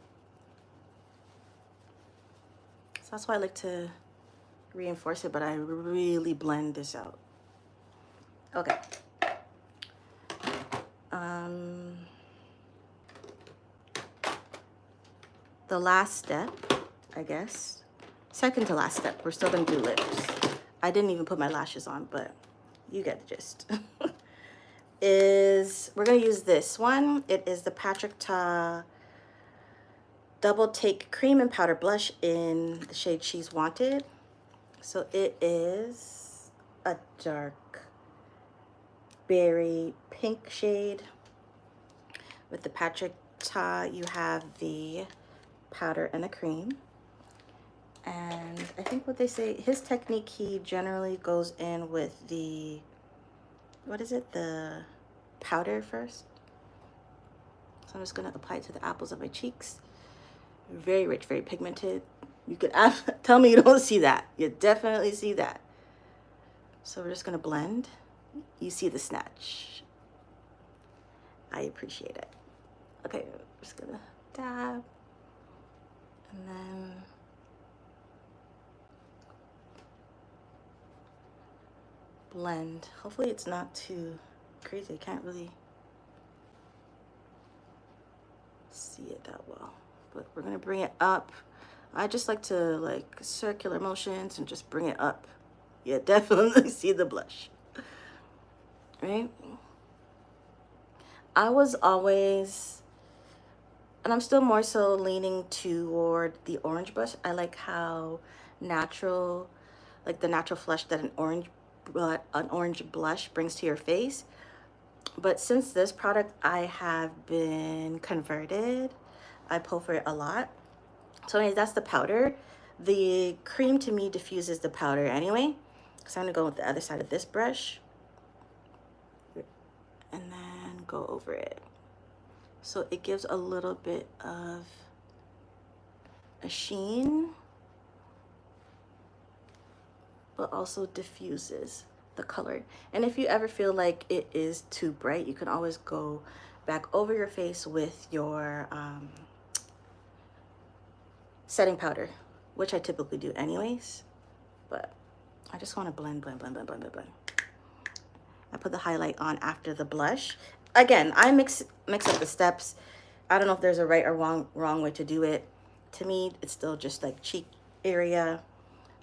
So that's why I like to reinforce it, but I really blend this out. Okay. The last step, I guess, second to last step, we're still gonna do lips. I didn't even put my lashes on, but you get the gist. Is we're gonna use this one. It is the Patrick Ta Double Take Cream and Powder Blush in the shade She's Wanted. So it is a dark berry pink shade. With the Patrick Ta, you have the powder and the cream. And I think what they say, his technique, he generally goes in with the, what is it? The powder first. So I'm just gonna apply it to the apples of my cheeks. Very rich, very pigmented. You could tell me you don't see that. You definitely see that. So we're just gonna blend. You see the snatch. I appreciate it. Okay, I'm just gonna dab. And then blend. Hopefully it's not too crazy. I can't really see it that well, but we're gonna bring it up. I just like to like circular motions and just bring it up. Yeah, definitely see the blush, right? I was always, and I'm still more so leaning toward the orange blush. I like how natural, like the natural flush that an orange blush brings to your face. But since this product, I have been converted. I pull for it a lot. So anyways, that's the powder. The cream to me diffuses the powder anyway. So I'm gonna go with the other side of this brush and then go over it. So it gives a little bit of a sheen, but also diffuses the color. And if you ever feel like it is too bright, you can always go back over your face with your setting powder, which I typically do anyways, but I just want to blend, blend, blend, blend, blend, blend, blend. I put the highlight on after the blush. Again, I mix up the steps. I don't know if there's a right or wrong way to do it. To me, it's still just like cheek area.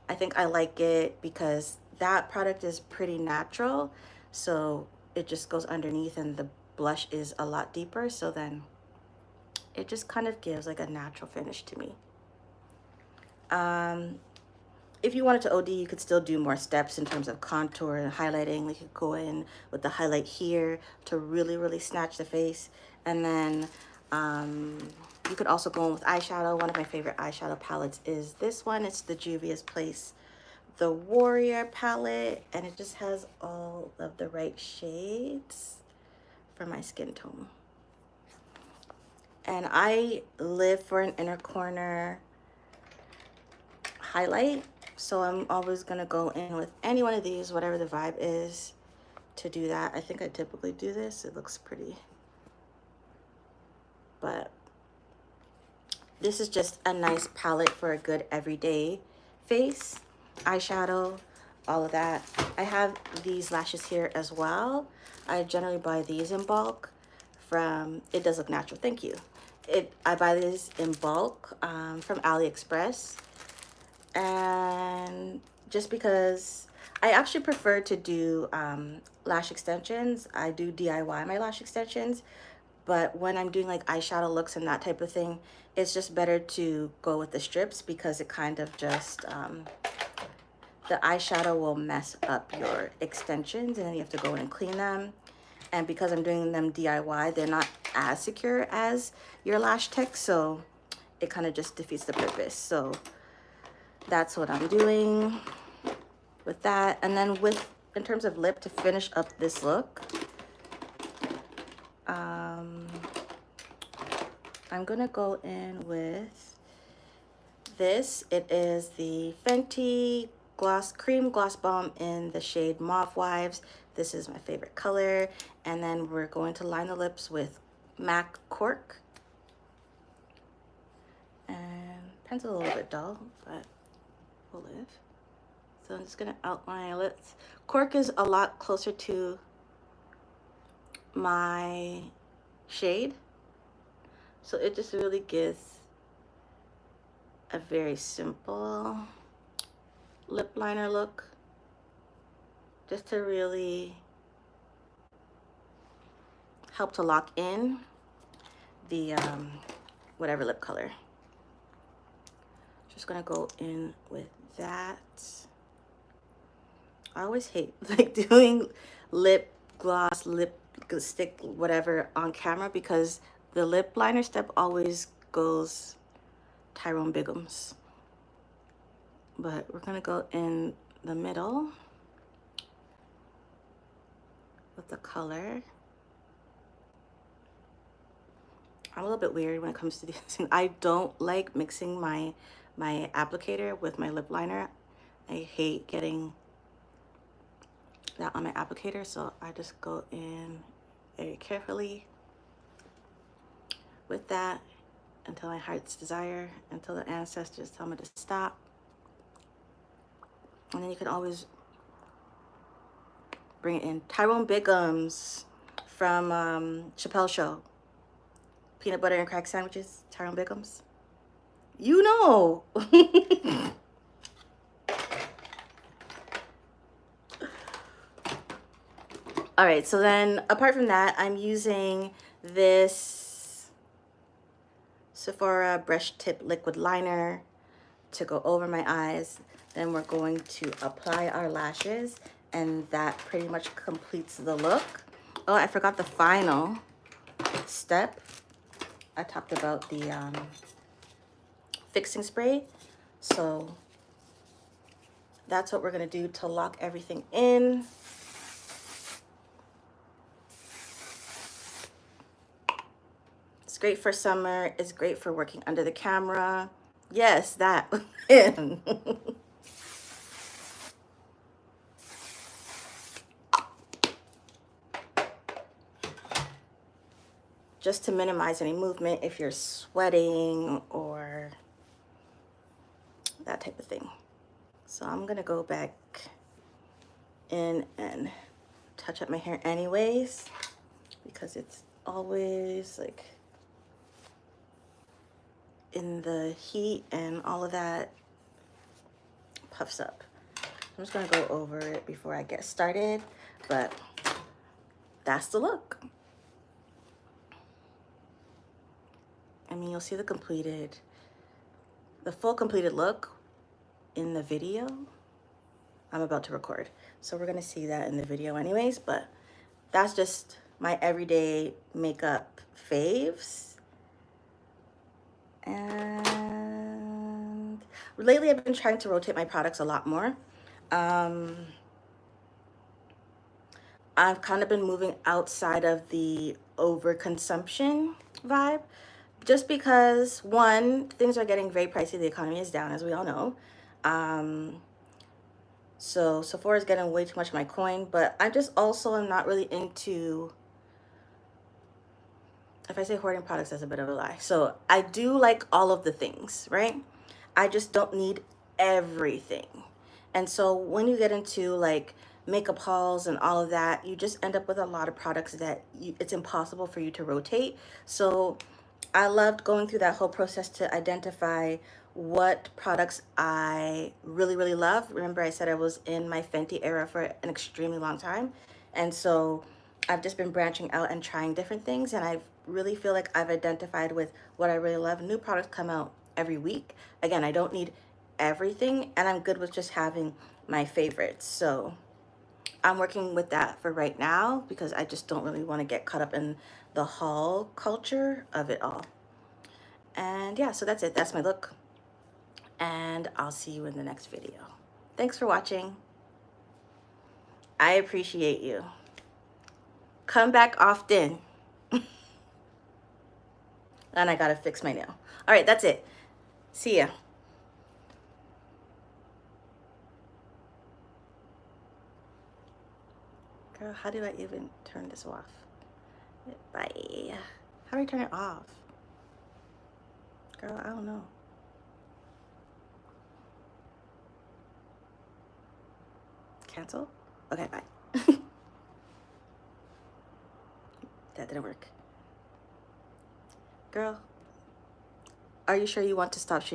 I think I like it because that product is pretty natural, so it just goes underneath and the blush is a lot deeper, so then it just kind of gives like a natural finish to me. If you wanted to OD, you could still do more steps in terms of contour and highlighting. You could go in with the highlight here to really, really snatch the face. And then you could also go in with eyeshadow. One of my favorite eyeshadow palettes is this one. It's the Juvia's Place, the Warrior palette. And it just has all of the right shades for my skin tone. And I live for an inner corner highlight, so I'm always gonna go in with any one of these, whatever the vibe is, to do that. I think I typically do this. It looks pretty, but this is just a nice palette for a good everyday face, eyeshadow, all of that. I have these lashes here as well. I generally buy these in bulk from It Does Look Natural. Thank you. I buy these in bulk from AliExpress, and just because I actually prefer to do lash extensions. I do DIY my lash extensions, but when I'm doing like eyeshadow looks and that type of thing, it's just better to go with the strips, because it kind of just the eyeshadow will mess up your extensions, and then you have to go in and clean them. And because I'm doing them DIY, they're not as secure as your lash tech, so it kind of just defeats the purpose. So that's what I'm doing with that. And then in terms of lip, to finish up this look, I'm gonna go in with this. It is the Fenty Cream Gloss Bomb in the shade Mauve Wives. This is my favorite color. And then we're going to line the lips with MAC Cork. And pencil a little bit dull, but will live. So I'm just gonna outline my lips. Cork is a lot closer to my shade, so it just really gives a very simple lip liner look, just to really help to lock in the whatever lip color. Just gonna go in with that. I always hate like doing lip gloss, lipstick, whatever on camera, because the lip liner step always goes Tyrone Biggums. But we're gonna go in the middle with the color. I'm a little bit weird when it comes to these things. I don't like mixing my applicator with my lip liner. I hate getting that on my applicator, so I just go in very carefully with that until my heart's desire, until the ancestors tell me to stop. And then you can always bring it in. Tyrone Biggums from Chappelle Show. Peanut butter and crack sandwiches, Tyrone Biggums. You know. All right, so then apart from that, I'm using this Sephora brush tip liquid liner to go over my eyes. Then we're going to apply our lashes, and that pretty much completes the look. Oh, I forgot the final step. I talked about the fixing spray. So that's what we're gonna do to lock everything in. It's great for summer. It's great for working under the camera. Yes, that. Just to minimize any movement if you're sweating or that type of thing. So I'm gonna go back in and touch up my hair anyways, because it's always like in the heat and all of that puffs up. I'm just gonna go over it before I get started, but that's the look. I mean, you'll see the full completed look in the video I'm about to record. So we're gonna see that in the video anyways, but that's just my everyday makeup faves. And lately I've been trying to rotate my products a lot more. I've kind of been moving outside of the overconsumption vibe, just because, one, things are getting very pricey. The economy is down, as we all know. So Sephora is getting way too much of my coin, but I just also am not really into, if I say hoarding products, that's a bit of a lie. So I do like all of the things, right? I just don't need everything. And so when you get into like makeup hauls and all of that, you just end up with a lot of products that it's impossible for you to rotate. So I loved going through that whole process to identify what products I really, really love. Remember, I said I was in my Fenty era for an extremely long time. And so I've just been branching out and trying different things. And I really feel like I've identified with what I really love. New products come out every week. Again, I don't need everything. And I'm good with just having my favorites. So I'm working with that for right now because I just don't really want to get caught up in the haul culture of it all. And yeah, so that's it. That's my look. And I'll see you in the next video. Thanks for watching. I appreciate you. Come back often. And I gotta fix my nail. All right, that's it. See ya. Girl, how do I even turn this off? Bye. How do I turn it off? Girl, I don't know. Cancel? Okay, bye. That didn't work. Girl, are you sure you want to stop streaming?